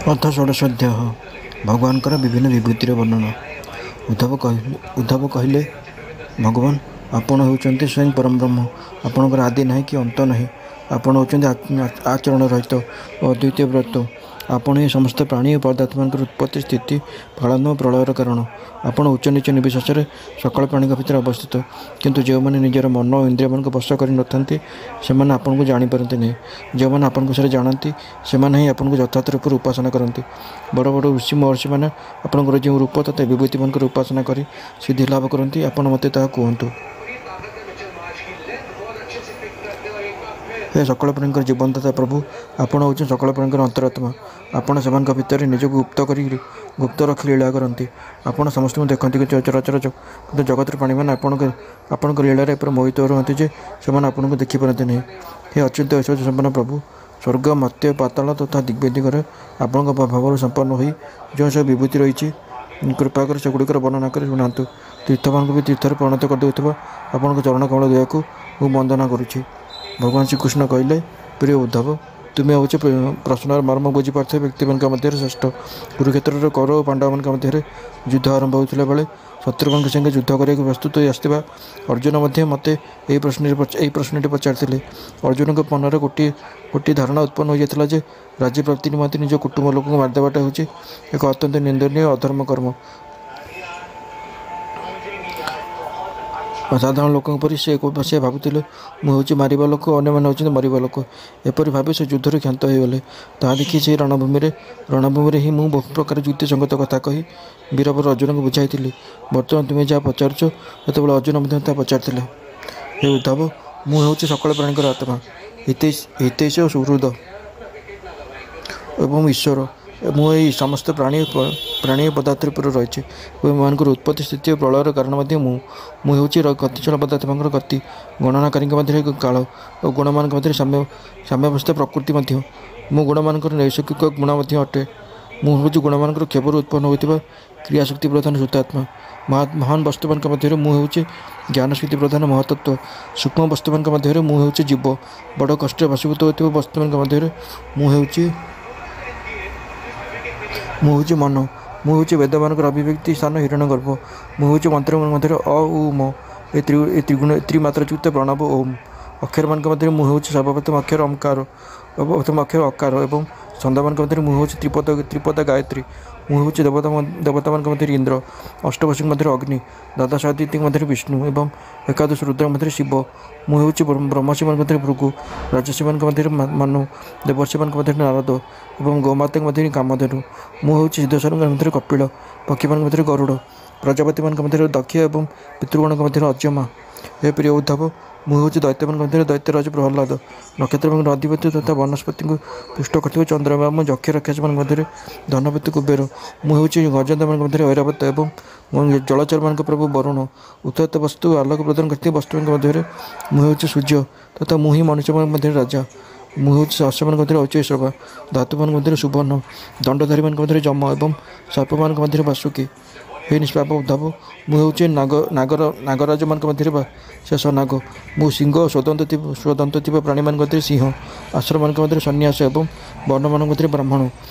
ଅଥ ଷୋଡ଼ଶୋଧ୍ୟାୟ ଭଗବାନଙ୍କର ବିଭିନ୍ନ ବିଭୂତିର ବର୍ଣ୍ଣନା। ଉଦ୍ଧବ କହିଲେ, ଭଗବାନ ଆପଣ ହେଉଛନ୍ତି ସ୍ୱୟଂ ପରମବ୍ରହ୍ମ। ଆପଣଙ୍କର ଆଦି ନାହିଁ କି ଅନ୍ତ ନାହିଁ। ଆପଣ ହେଉଛନ୍ତି ଆଚରଣ ରହିତ ଓ ଅଦ୍ୱିତୀୟ ବ୍ରତ। ଆପଣ ହିଁ ସମସ୍ତ ପ୍ରାଣୀ ଓ ପଦାର୍ଥମାନଙ୍କର ଉତ୍ପତ୍ତି, ସ୍ଥିତି, ପାଳନ ଓ ପ୍ରଳୟର କାରଣ। ଆପଣ ଉଚ୍ଚ ନିଚ ନିର୍ବିଶେଷରେ ସକଳ ପ୍ରାଣୀଙ୍କ ଭିତରେ ଅବସ୍ଥିତ। କିନ୍ତୁ ଯେଉଁମାନେ ନିଜର ମନ ଓ ଇନ୍ଦ୍ରିୟମାନଙ୍କୁ ବଶ କରି ନଥାନ୍ତି ସେମାନେ ଆପଣଙ୍କୁ ଜାଣିପାରନ୍ତି ନାହିଁ। ଯେଉଁମାନେ ଆପଣଙ୍କ ବିଷୟରେ ଜାଣନ୍ତି ସେମାନେ ହିଁ ଆପଣଙ୍କୁ ଯଥାର୍ଥ ରୂପରେ ଉପାସନା କରନ୍ତି। ବଡ଼ ବଡ଼ ଋଷି ମହର୍ଷିମାନେ ଆପଣଙ୍କର ଯେଉଁ ରୂପ ତଥା ବିଭୂତିମାନଙ୍କର ଉପାସନା କରି ସିଦ୍ଧି ଲାଭ କରନ୍ତି, ଆପଣ ମୋତେ ତାହା କୁହନ୍ତୁ। ହେ ସକଳ ପ୍ରାଣୀଙ୍କର ଜୀବନଦାତା ପ୍ରଭୁ, ଆପଣ ହେଉଛନ୍ତି ସକଳ ପ୍ରାଣୀଙ୍କର ଅନ୍ତରାତ୍ମା। ଆପଣ ସେମାନଙ୍କ ଭିତରେ ନିଜକୁ ଗୁପ୍ତ ରଖି ଲୀଳା କରନ୍ତି। ଆପଣ ସମସ୍ତଙ୍କୁ ଦେଖନ୍ତି, କିନ୍ତୁ ଜଗତର ପ୍ରାଣୀମାନେ ଆପଣଙ୍କ ଲୀଳାରେ ଏପରି ମୋହିତ ରୁହନ୍ତି ଯେ ସେମାନେ ଆପଣଙ୍କୁ ଦେଖିପାରନ୍ତି ନାହିଁ। ହେ ଅଚ୍ୟୁତ ଐଶ୍ୱର୍ଯ୍ୟ ସମ୍ପନ୍ନ ପ୍ରଭୁ, ସ୍ୱର୍ଗ, ମର୍ତ୍ତ୍ୟ, ପାତାଳ ତଥା ଦିଗ୍ବିଦିଗରେ ଆପଣଙ୍କ ଭାବରୁ ସମ୍ପନ୍ନ ହୋଇ ଯେଉଁ ସବୁ ବିଭୂତି ରହିଛି, କୃପା କରି ସେଗୁଡ଼ିକର ବର୍ଣ୍ଣନା କରି ଶୁଣାନ୍ତୁ। ତୀର୍ଥମାନଙ୍କୁ ବି ତୀର୍ଥରେ ପରିଣତ କରିଦେଉଥିବା ଆପଣଙ୍କ ଚରଣକମଳ ଦୟାକୁ ମୁଁ ବନ୍ଦନା କରୁଛି। ଭଗବାନ ଶ୍ରୀକୃଷ୍ଣ କହିଲେ, ପ୍ରିୟ ଉଦ୍ଧବ, ତୁମେ ହେଉଛ ପ୍ରଶ୍ନର ମର୍ମ ବୁଝିପାରୁଥିବା ବ୍ୟକ୍ତିମାନଙ୍କ ମଧ୍ୟରେ ଶ୍ରେଷ୍ଠ। କୁରୁକ୍ଷେତ୍ରରେ କୌରବ ଓ ପାଣ୍ଡବମାନଙ୍କ ମଧ୍ୟରେ ଯୁଦ୍ଧ ଆରମ୍ଭ ହେଉଥିଲା ବେଳେ ଶତ୍ରୁମାନଙ୍କ ସଙ୍ଗେ ଯୁଦ୍ଧ କରିବାକୁ ପ୍ରସ୍ତୁତ ହୋଇ ଆସିଥିବା ଅର୍ଜୁନ ମଧ୍ୟ ମୋତେ ଏହି ପ୍ରଶ୍ନଟି ପଚାରିଥିଲେ। ଅର୍ଜୁନଙ୍କ ମନରେ ଗୋଟିଏ ଧାରଣା ଉତ୍ପନ୍ନ ହୋଇଯାଇଥିଲା ଯେ ରାଜ୍ୟପ୍ରାପ୍ତି ନିମନ୍ତେ ନିଜ କୁଟୁମ୍ବ ଲୋକଙ୍କୁ ମାରିଦେବାଟା ହେଉଛି ଏକ ଅତ୍ୟନ୍ତ ନିନ୍ଦନୀୟ ଅଧର୍ମ କର୍ମ। ସାଧାରଣ ଲୋକଙ୍କ ପରି ସେ ଭାବୁଥିଲେ ମୁଁ ହେଉଛି ମାରିବା ଲୋକ ଓ ଅନ୍ୟମାନେ ହେଉଛନ୍ତି ମରିବା ଲୋକ। ଏପରି ଭାବି ସେ ଯୁଦ୍ଧରୁ କ୍ଷାନ୍ତ ହୋଇଗଲେ। ତାହା ଦେଖି ସେହି ରଣଭୂମିରେ ହିଁ ମୁଁ ବହୁ ପ୍ରକାର ଯୁକ୍ତିସଙ୍ଗତ କଥା କହି ବୀରବର ଅର୍ଜୁନଙ୍କୁ ବୁଝାଇଥିଲି। ବର୍ତ୍ତମାନ ତୁମେ ଯାହା ପଚାରୁଛ, ସେତେବେଳେ ଅର୍ଜୁନ ମଧ୍ୟ ତାହା ପଚାରିଥିଲେ। ହେ ଉଦ୍ଧବ, ମୁଁ ହେଉଛି ସକଳ ପ୍ରାଣୀଙ୍କର ଆତ୍ମା, ହିତୈଷୀ ଓ ସୁହୃଦ ଏବଂ ଈଶ୍ୱର। ମୁଁ ଏହି ସମସ୍ତ ପ୍ରାଣୀ ଓ ପଦାର୍ଥ ଉପରେ ରହିଛି ଏବଂ ଏମାନଙ୍କର ଉତ୍ପତ୍ତି, ସ୍ଥିତି ଓ ପ୍ରଳୟର କାରଣ ମଧ୍ୟ ମୁଁ ହେଉଛି ଗତିଶୀଳ ପଦାର୍ଥମାନଙ୍କର ଗତି, ଗଣନାକାରୀଙ୍କ ମଧ୍ୟରେ କାଳ ଓ ଗୁଣମାନଙ୍କ ମଧ୍ୟରେ ସାମ୍ୟାବସ୍ଥା ପ୍ରକୃତି ମଧ୍ୟ। ମୁଁ ଗୁଣମାନଙ୍କର ନୈସର୍ଗିକ ଗୁଣ ମଧ୍ୟ ଅଟେ। ମୁଁ ହେଉଛି ଗୁଣମାନଙ୍କର କ୍ଷୋଭରୁ ଉତ୍ପନ୍ନ ହୋଇଥିବା କ୍ରିୟାଶକ୍ତି ପ୍ରଧାନ ଶୁଦ୍ଧାତ୍ମା। ମହାନ ବସ୍ତୁମାନଙ୍କ ମଧ୍ୟରେ ମୁଁ ହେଉଛି ଜ୍ଞାନଶକ୍ତି ପ୍ରଧାନ ମହାତତ୍ତ୍ୱ। ସୂକ୍ଷ୍ମ ବସ୍ତୁମାନଙ୍କ ମଧ୍ୟରେ ମୁଁ ହେଉଛି ଜୀବ। ବଡ଼ କଷ୍ଟରେ ବଶୀଭୂତ ହେଉଥିବା ବସ୍ତୁମାନଙ୍କ ମଧ୍ୟରେ ମୁଁ ହେଉଛି ମନ। ମୁଁ ହେଉଛି ବେଦମାନଙ୍କର ଅଭିବ୍ୟକ୍ତି ସ୍ଥାନ ହିରଣ୍ୟଗର୍ଭ। ମୁଁ ହେଉଛି ମନ୍ତ୍ରମାନଙ୍କ ମଧ୍ୟରେ ଅ ଉ ମ, ଏ ତ୍ରିମାତ୍ରାଯୁକ୍ତ ପ୍ରଣବ ଓମ୍। ଅକ୍ଷରମାନଙ୍କ ମଧ୍ୟରେ ମୁଁ ହେଉଛି ସର୍ବପ୍ରଥମ ଅକ୍ଷର ଅକାର ଏବଂ ଛନ୍ଦମାନଙ୍କ ମଧ୍ୟରେ ମୁଁ ହେଉଛି ତ୍ରିପଦ ଗାୟତ୍ରୀ। ମୁଁ ହେଉଛି ଦେବତାମାନଙ୍କ ମଧ୍ୟରେ ଇନ୍ଦ୍ର, ଅଷ୍ଟବସୁଙ୍କ ମଧ୍ୟରେ ଅଗ୍ନି, ଦ୍ୱାଦଶ ଆଦିତ୍ୟଙ୍କ ମଧ୍ୟରେ ବିଷ୍ଣୁ ଏବଂ ଏକାଦଶ ରୁଦ୍ରଙ୍କ ମଧ୍ୟରେ ଶିବ। ମୁଁ ହେଉଛି ବ୍ରହ୍ମର୍ଷିମାନଙ୍କ ମଧ୍ୟରେ ଭୃଗୁ, ରାଜର୍ଷିମାନଙ୍କ ମଧ୍ୟରେ ମନୁ, ଦେବର୍ଷିମାନଙ୍କ ମଧ୍ୟରେ ନାରଦ ଏବଂ ଗୋମାତାଙ୍କ ମଧ୍ୟରେ କାମଧେନୁ। ମୁଁ ହେଉଛି ସିଦ୍ଧେଶ୍ୱରଙ୍କ ମଧ୍ୟରେ କପିଳ, ପକ୍ଷୀମାନଙ୍କ ମଧ୍ୟରେ ଗରୁଡ଼, ପ୍ରଜାପତିମାନଙ୍କ ମଧ୍ୟରେ ଦକ୍ଷ ଏବଂ ପିତୃଗଣଙ୍କ ମଧ୍ୟରେ ଅଜମା। ହେ ପ୍ରିୟ ଉଦ୍ଧବ, ମୁଁ ହେଉଛି ଦୈତ୍ୟମାନଙ୍କ ମଧ୍ୟରେ ଦୈତ୍ୟରାଜ ପ୍ରହ୍ଲାଦ, ନକ୍ଷତ୍ରମାନଙ୍କର ଅଧିପତି ତଥା ବନସ୍ପତିଙ୍କୁ ତୁଷ୍ଟ କରୁଥିବା ଚନ୍ଦ୍ରମା ଏବଂ ଯକ୍ଷ ରାକ୍ଷସମାନଙ୍କ ମଧ୍ୟରେ ଧନପତି କୁବେର। ମୁଁ ହେଉଛି ଗଜେନ୍ଦ୍ରମାନଙ୍କ ମଧ୍ୟରେ ଐରାବତ ଏବଂ ଜଳଚରମାନଙ୍କ ପ୍ରଭୁ ବରୁଣ। ଉତ୍ତର ବସ୍ତୁ ଓ ଆଲୋକ ପ୍ରଦାନ କରୁଥିବା ବସ୍ତୁମାନଙ୍କ ମଧ୍ୟରେ ମୁଁ ହେଉଛି ସୂର୍ଯ୍ୟ ତଥା ମୁଁ ହିଁ ମନୁଷ୍ୟମାନଙ୍କ ମଧ୍ୟରେ ରାଜା। ମୁଁ ହେଉଛି ଅଶ୍ୱମାନଙ୍କ ମଧ୍ୟରେ ଐଚୈଶ୍ରବା, ଧାତୁମାନଙ୍କ ମଧ୍ୟରେ ସୁବର୍ଣ୍ଣ, ଦଣ୍ଡଧାରୀମାନଙ୍କ ମଧ୍ୟରେ ଯମ ଏବଂ ସର୍ପମାନଙ୍କ ମଧ୍ୟରେ ବାସୁକୀ। ହେ ନିଷ୍ପାପ ଉଦ୍ଧବ, ମୁଁ ହେଉଛି ନାଗରାଜମାନଙ୍କ ମଧ୍ୟରେ ଶେଷ ନାଗ। ମୁଁ ସିଂହ ଓ ସ୍ୱଦନ୍ତ ଥିବା ପ୍ରାଣୀମାନଙ୍କ ମଧ୍ୟରେ ସିଂହ, ଆଶ୍ରମମାନଙ୍କ ମଧ୍ୟରେ ସନ୍ନ୍ୟାସ ଏବଂ ବର୍ଣ୍ଣମାନଙ୍କ ମଧ୍ୟରେ ବ୍ରାହ୍ମଣ।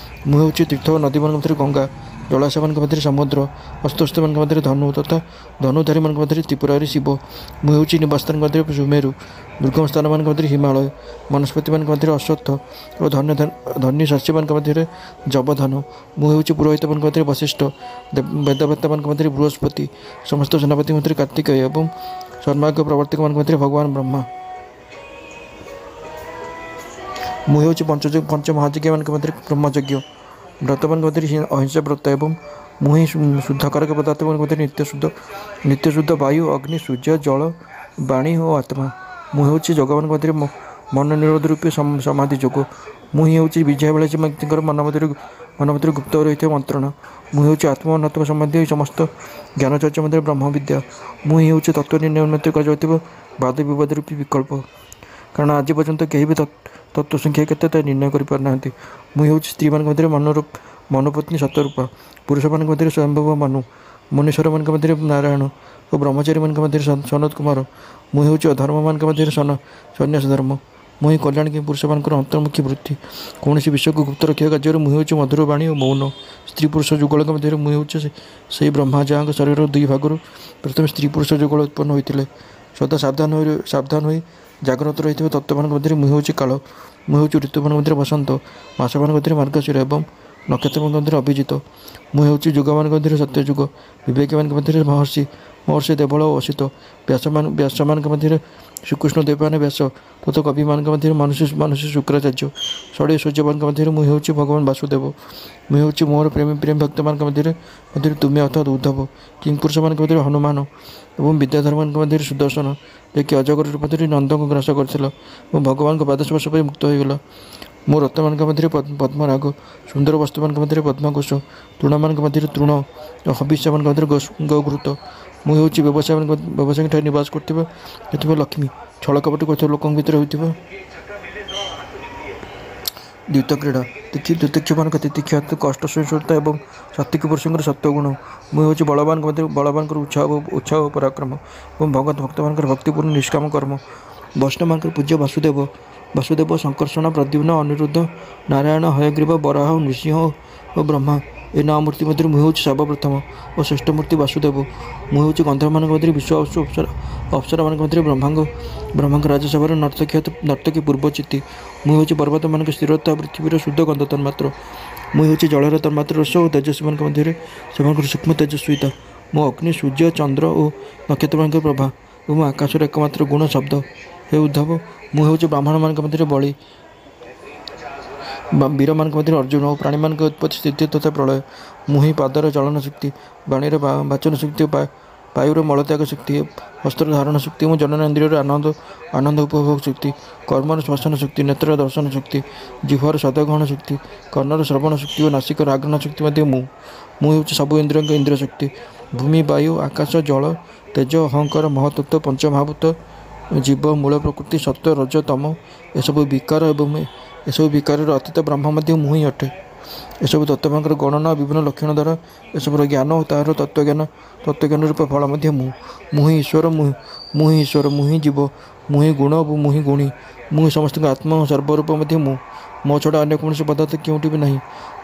ମୁଁ ହେଉଛି ତୀର୍ଥ ଓ ନଦୀମାନଙ୍କ ମଧ୍ୟରେ ଗଙ୍ଗା, ଜଳାଶୟମାନଙ୍କ ମଧ୍ୟରେ ସମୁଦ୍ର, ଅସ୍ତସ୍ତମାନଙ୍କ ମଧ୍ୟରେ ଧନୁ ତଥା ଧନୁଧାରୀମାନଙ୍କ ମଧ୍ୟରେ ତ୍ରିପୁରାରୀ ଶିବ। ମୁଁ ହେଉଛି ନିବାସସ୍ଥାନଙ୍କ ମଧ୍ୟରେ ସୁମେରୁ, ଦୁର୍ଗମ ସ୍ଥାନମାନଙ୍କ ମଧ୍ୟରେ ହିମାଳୟ, ବନସ୍ପତିମାନଙ୍କ ମଧ୍ୟରେ ଅଶ୍ୱତ୍ଥ ଓ ଧନ୍ୟ ଶସ୍ୟମାନଙ୍କ ମଧ୍ୟରେ ଯବଧାନ। ମୁଁ ହେଉଛି ପୁରୋହିତମାନଙ୍କ ମଧ୍ୟରେ ବଶିଷ୍ଠ, ବେଦବେତ୍ତାମାନଙ୍କ ମଧ୍ୟରେ ବୃହସ୍ପତି, ସମସ୍ତ ସେନାପତିଙ୍କ ମଧ୍ୟରେ କାର୍ତ୍ତିକେୟ ଏବଂ ସନ୍ମାର୍ଗ ପ୍ରବର୍ତ୍ତକମାନଙ୍କ ମଧ୍ୟରେ ଭଗବାନ ବ୍ରହ୍ମା। ମୁଁ ହେଉଛି ପଞ୍ଚମହାଯଜ୍ଞମାନଙ୍କ ମଧ୍ୟରେ ବ୍ରହ୍ମଯଜ୍ଞ, ବ୍ରତମାନଙ୍କ ମଧ୍ୟରେ ଅହିଂସା ବ୍ରତ ଏବଂ ମୁଁ ହିଁ ଶୁଦ୍ଧକାରକ ପଦାର୍ଥମାନଙ୍କ ମଧ୍ୟରେ ନିତ୍ୟଶୁଦ୍ଧ ବାୟୁ, ଅଗ୍ନି, ସୂର୍ଯ୍ୟ, ଜଳ, ବାଣୀ ଓ ଆତ୍ମା। ମୁଁ ହେଉଛି ଯୋଗମାନଙ୍କ ମଧ୍ୟରେ ମନୋନିରୋଧ ରୂପୀ ସମାଧି ଯୋଗ। ମୁଁ ହିଁ ହେଉଛି ବିଜୟାବିଳାସୀ ବ୍ୟକ୍ତିଙ୍କର ମନ ମଧ୍ୟରେ ଗୁପ୍ତ ରହିଥିବା ମନ୍ତ୍ରଣା। ମୁଁ ହେଉଛି ଆତ୍ମ ଓ ଅନାତ୍ମ ସମ୍ବନ୍ଧୀୟ ସମସ୍ତ ଜ୍ଞାନଚର୍ଚ୍ଚା ମଧ୍ୟରେ ବ୍ରହ୍ମବିଦ୍ୟା। ମୁଁ ହିଁ ହେଉଛି ତତ୍ତ୍ୱ ନିର୍ଣ୍ଣୟ ଉନ୍ନତି କରାଯାଉଥିବା ବାଦ ବିବାଦ ରୂପୀ ବିକଳ୍ପ, କାରଣ ଆଜି ପର୍ଯ୍ୟନ୍ତ କେହି ବି ତତ୍ତ୍ୱ ସଂଖ୍ୟା କେତେ ତାହା ନିର୍ଣ୍ଣୟ କରିପାରିନାହାନ୍ତି। ମୁଁ ହେଉଛି ସ୍ତ୍ରୀମାନଙ୍କ ମଧ୍ୟରେ ମନୁପତ୍ନୀ ଶତରୂପା, ପୁରୁଷମାନଙ୍କ ମଧ୍ୟରେ ସ୍ୱୟଂଭୁବ ମନୁ, ମୁନୀଶ୍ୱରମାନଙ୍କ ମଧ୍ୟରେ ନାରାୟଣ ଓ ବ୍ରହ୍ମଚାରୀମାନଙ୍କ ମଧ୍ୟରେ ସନତ କୁମାର। ମୁଁ ହେଉଛି ଅଧର୍ମମାନଙ୍କ ମଧ୍ୟରେ ସନ୍ନ୍ୟାସ ଧର୍ମ। ମୁହିଁ କଲ୍ୟାଣ କି ପୁରୁଷମାନଙ୍କର ଅନ୍ତର୍ମୁଖୀ ବୃତ୍ତି। କୌଣସି ବିଷୟକୁ ଗୁପ୍ତ ରଖିବା କାର୍ଯ୍ୟରେ ମୁହିଁ ହେଉଛି ମଧୁର ବାଣୀ ଓ ମୌନ। ସ୍ତ୍ରୀ ପୁରୁଷ ଯୁଗଳଙ୍କ ମଧ୍ୟରେ ମୁହିଁ ହେଉଛି ସେହି ବ୍ରହ୍ମା ଯାହାଙ୍କ ଶରୀରର ଦୁଇ ଭାଗରୁ ପ୍ରଥମେ ସ୍ତ୍ରୀ ପୁରୁଷ ଯୁଗଳ ଉତ୍ପନ୍ନ ହୋଇଥିଲେ। ସଦା ସାବଧାନ ହୋଇ ଜାଗ୍ରତ ରହିଥିବା ତତ୍ତ୍ୱମାନଙ୍କ ମଧ୍ୟରେ ମୁହିଁ ହେଉଛି କାଳ। ମୁହିଁ ହେଉଛି ଋତୁମାନଙ୍କ ମଧ୍ୟରେ ବସନ୍ତ, ମାସମାନଙ୍କ ମଧ୍ୟରେ ମାର୍ଗଶିର ଏବଂ ନକ୍ଷତ୍ରମାନଙ୍କ ମଧ୍ୟରେ ଅଭିଜିତ। ମୁହିଁ ହେଉଛି ଯୁଗମାନଙ୍କ ମଧ୍ୟରେ ସତ୍ୟଯୁଗ, ବିବେକୀମାନଙ୍କ ମଧ୍ୟରେ ମହର୍ଷି ଦେବଳ ଓ ଅସିତ, ବ୍ୟାସମାନଙ୍କ ମଧ୍ୟରେ ଶ୍ରୀକୃଷ୍ଣ ଦେବମାନେ ବ୍ୟାସ ତଥା କବିମାନଙ୍କ ମଧ୍ୟରେ ମନୁଷ୍ୟ ଶୁକ୍ରାଚାର୍ଯ୍ୟ, ଷଡ଼୍ୱୀ ସୂର୍ଯ୍ୟମାନଙ୍କ ମଧ୍ୟରେ ମୁହିଁ ହେଉଛି ଭଗବାନ ବାସୁଦେବ। ମୁହିଁ ହେଉଛି ମୋର ପ୍ରେମୀ ଭକ୍ତମାନଙ୍କ ମଧ୍ୟରେ ତୁମେ ଅର୍ଥାତ୍ ଉଦ୍ଧବ, କିଂପୁରୁଷମାନଙ୍କ ମଧ୍ୟରେ ହନୁମାନ ଏବଂ ବିଦ୍ୟାଧରମାନଙ୍କ ମଧ୍ୟରେ ସୁଦର୍ଶନ, ଯିଏକି ଅଜଗର ରୂପ ଧରି ନନ୍ଦଙ୍କୁ ଗ୍ରାସ କରିଥିଲା ଏବଂ ଭଗବାନଙ୍କ ପାଦସ୍ପର୍ଶ ପାଇ ମୁକ୍ତ ହୋଇଗଲା। ମୋ ରତ୍ନମାନଙ୍କ ମଧ୍ୟରେ ପଦ୍ମରାଗ, ସୁନ୍ଦର ବସ୍ତୁମାନଙ୍କ ମଧ୍ୟରେ ପଦ୍ମକୋଷ, ତୃଣମାନଙ୍କ ମଧ୍ୟରେ ତୃଣ ଓ ହବିଷ୍ୟମାନଙ୍କ ମଧ୍ୟରେ ଗୋଘୃତ। ମୁଁ ହେଉଛି ବ୍ୟବସାୟୀଙ୍କଠାରେ ନିବାସ କରୁଥିବା ଲକ୍ଷ୍ମୀ, ଛଳ କପଟ କରୁଥିବା ଲୋକଙ୍କ ଭିତରେ ହେଉଥିବା ଦ୍ୱିତ କ୍ରୀଡ଼ା, ତିତିକ୍ଷମାନଙ୍କ ତିତିକ୍ଷା, କଷ୍ଟ ସହିଷ୍ଣୁତା ଏବଂ ସାତ୍ୱିକ ପୁରୁଷଙ୍କର ସତ୍ୱଗୁଣ। ମୁଁ ହେଉଛି ବଳବାନଙ୍କର ଉତ୍ସାହ ଓ ପରାକ୍ରମ ଏବଂ ଭକ୍ତମାନଙ୍କର ଭକ୍ତିପୂର୍ଣ୍ଣ ନିଷ୍କାମ କର୍ମ। ବୈଷ୍ଣବମାନଙ୍କର ପୂଜ୍ୟ ବାସୁଦେବ, ଶଙ୍କର୍ଷଣ, ପ୍ରଦ୍ୟୁମ୍ନ, ଅନିରୁଦ୍ଧ, ନାରାୟଣ, ହୟଗ୍ରୀବ, ବରାହ, ନୃସିଂହ ଓ ବ୍ରହ୍ମା। ଏ ନଅ ମୂର୍ତ୍ତି ମଧ୍ୟରୁ ମୁଁ ହେଉଛି ସର୍ବପ୍ରଥମ ଓ ଶ୍ରେଷ୍ଠ ମୂର୍ତ୍ତି ବାସୁଦେବ। ମୁଁ ହେଉଛି ଗନ୍ଧର୍ବମାନଙ୍କ ମଧ୍ୟରେ ବିଶ୍ୱ, ଅପ୍ସରାମାନଙ୍କ ମଧ୍ୟରେ ବ୍ରହ୍ମାଙ୍କ ରାଜସଭାର ନର୍ତ୍ତକୀ ପୂର୍ବଚିତ୍ତି। ମୁଁ ହେଉଛି ପର୍ବତମାନଙ୍କ ସ୍ଥିରତା, ପୃଥିବୀର ଶୁଦ୍ଧ ଗନ୍ଧ ତନ୍ମାତ୍ର। ମୁଁ ହେଉଛି ଜଳର ତନ୍ମାତ୍ର ରସ ଓ ତେଜସ୍ୱୀମାନଙ୍କ ମଧ୍ୟରେ ସେମାନଙ୍କର ସୂକ୍ଷ୍ମ ତେଜସ୍ୱିତା। ମୁଁ ଅଗ୍ନି, ସୂର୍ଯ୍ୟ, ଚନ୍ଦ୍ର ଓ ନକ୍ଷତ୍ରମାନଙ୍କର ପ୍ରଭା ଏବଂ ଆକାଶର ଏକମାତ୍ର ଗୁଣ ଶବ୍ଦ। ହେ ଉଦ୍ଧବ, ମୁଁ ହେଉଛି ବ୍ରାହ୍ମଣମାନଙ୍କ ମଧ୍ୟରେ ବଳି, ବୀରମାନଙ୍କ ମଧ୍ୟରେ ଅର୍ଜୁନ ଓ ପ୍ରାଣୀମାନଙ୍କ ଉତ୍ପତ୍ତି, ସ୍ଥିତି ତଥା ପ୍ରଳୟ। ମୁଁ ହିଁ ପାଦର ଚଳନ ଶକ୍ତି, ବାଣୀର ବାଚନ ଶକ୍ତି, ବାୟୁର ମଳତ୍ୟାଗ ଶକ୍ତି, ହସ୍ତର ଧାରଣ ଶକ୍ତି ଏବଂ ଜନନେନ୍ଦ୍ରିୟର ଆନନ୍ଦ ଉପଭୋଗ ଶକ୍ତି, କର୍ମର ଶ୍ଵସନ ଶକ୍ତି, ନେତ୍ରର ଦର୍ଶନ ଶକ୍ତି, ଜିହ୍ୱାର ସ୍ୱାଦ ଗ୍ରହଣ ଶକ୍ତି, କର୍ଣ୍ଣର ଶ୍ରବଣ ଶକ୍ତି ଓ ନାସିକର ଆଘ୍ରାଣ ଶକ୍ତି ମଧ୍ୟ ମୁଁ ହେଉଛି ସବୁ ଇନ୍ଦ୍ରିୟଙ୍କ ଇନ୍ଦ୍ରିୟ ଶକ୍ତି। ଭୂମି, ବାୟୁ, ଆକାଶ, ଜଳ, ତେଜ, ଅହଙ୍କାର, ମହତ୍ତତ୍ତ୍ୱ, ପଞ୍ଚମହାଭୂତ, ଜୀବ, ମୂଳ ପ୍ରକୃତି, ସତ୍ତ୍ୱ, ରଜ, ତମ, ଏସବୁ ବିକାରର ଅତୀତ ବ୍ରହ୍ମ ମଧ୍ୟ ମୁଁ ହିଁ ଅଟେ। ଏସବୁ ତତ୍ତ୍ୱମାନଙ୍କର ଗଣନା ଓ ବିଭିନ୍ନ ଲକ୍ଷଣ ଦ୍ୱାରା ଏସବୁର ଜ୍ଞାନ ଓ ତାହାର ତତ୍ତ୍ୱଜ୍ଞାନ ରୂପ ଫଳ ମଧ୍ୟ ମୁଁ ହିଁ ଈଶ୍ୱର, ମୁଁ ହିଁ ଜୀବ, ମୁଁ ହିଁ ଗୁଣ ଓ ମୁଁ ହିଁ ଗୁଣୀ, ମୁଁ ହିଁ ସମସ୍ତଙ୍କ ଆତ୍ମା ଓ ସର୍ବରୂପ ମଧ୍ୟ ମୁଁ। ମୋ ଛଡ଼ା ଅନ୍ୟ କୌଣସି ପଦାର୍ଥ କେଉଁଠି ବି ନାହିଁ।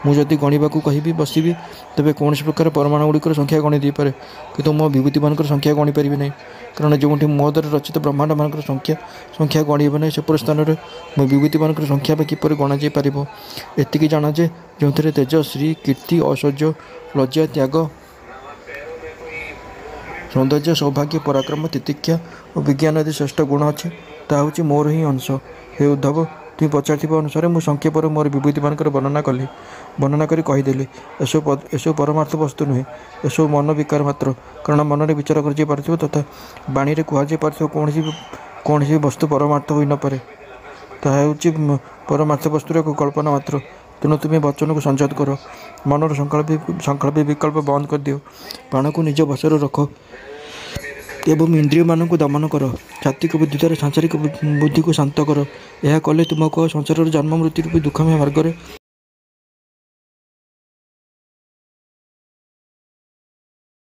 ମୁଁ ଯଦି ଗଣିବାକୁ ବସିବି ତେବେ କୌଣସି ପ୍ରକାର ପରମାଣୁଗୁଡ଼ିକର ସଂଖ୍ୟା ଗଣି ଦେଇପାରେ, କିନ୍ତୁ ମୋ ବିଭୂତିମାନଙ୍କର ସଂଖ୍ୟା ଗଣିପାରିବି ନାହିଁ, କାରଣ ଯେଉଁଠି ମୋ ଦ୍ୱାରା ରଚିତ ବ୍ରହ୍ମାଣ୍ଡମାନଙ୍କର ସଂଖ୍ୟା ଗଣି ହେବ ନାହିଁ, ସେପରି ସ୍ଥାନରେ ମୋ ବିଭୂତିମାନଙ୍କର ସଂଖ୍ୟା ବା କିପରି ଗଣାଯାଇ ପାରିବ? ଏତିକି ଜାଣ ଯେ ଯେଉଁଥିରେ ତେଜ, ଶ୍ରୀ, କୀର୍ତ୍ତି, ଐଶ୍ୱର୍ଯ୍ୟ, ଲଜ୍ଜା, ତ୍ୟାଗ, ସୌନ୍ଦର୍ଯ୍ୟ, ସୌଭାଗ୍ୟ, ପରାକ୍ରମ, ତିତିକ୍ଷା ଓ ବିଜ୍ଞାନ ଆଦି ଶ୍ରେଷ୍ଠ ଗୁଣ ଅଛି, ତାହା ହେଉଛି ମୋର ହିଁ ଅଂଶ। ହେ ଉଦ୍ଧବ, ତୁମେ ପଚାରିଥିବା ଅନୁସାରେ ମୁଁ ସଂକ୍ଷେପରେ ମୋର ବିଭୂତିମାନଙ୍କର ବର୍ଣ୍ଣନା କରି କହିଦେଲି। ଏସବୁ ପରମାର୍ଥ ବସ୍ତୁ ନୁହେଁ, ଏସବୁ ମନ ବିକାର ମାତ୍ର, କାରଣ ମନରେ ବିଚାର କରାଯାଇ ପାରୁଥିବା ତଥା ବାଣୀରେ କୁହାଯାଇ ପାରୁଥିବା କୌଣସି ବସ୍ତୁ ପରମାର୍ଥ ହୋଇନପାରେ। ତାହା ହେଉଛି ପରମାର୍ଥ ବସ୍ତୁର ଏକ କଳ୍ପନା ମାତ୍ର। ତେଣୁ ତୁମେ ବଚନକୁ ସଂଯତ କର, ମନର ସଂକଳ୍ପ ବିକଳ୍ପ ବନ୍ଦ କରିଦିଅ, ପ୍ରାଣକୁ ନିଜ ବଶରେ ରଖ ଏବଂ ଇନ୍ଦ୍ରିୟମାନଙ୍କୁ ଦମନ କର। ସାତ୍ୱିକ ବୁଦ୍ଧି ଦ୍ୱାରା ସାଂସାରିକ ବୁଦ୍ଧିକୁ ଶାନ୍ତ କର। ଏହା କଲେ ତୁମକୁ ସଂସାରର ଜନ୍ମ ମୃତ୍ୟୁ ରୂପୀ ଦୁଃଖମୟ ମାର୍ଗରେ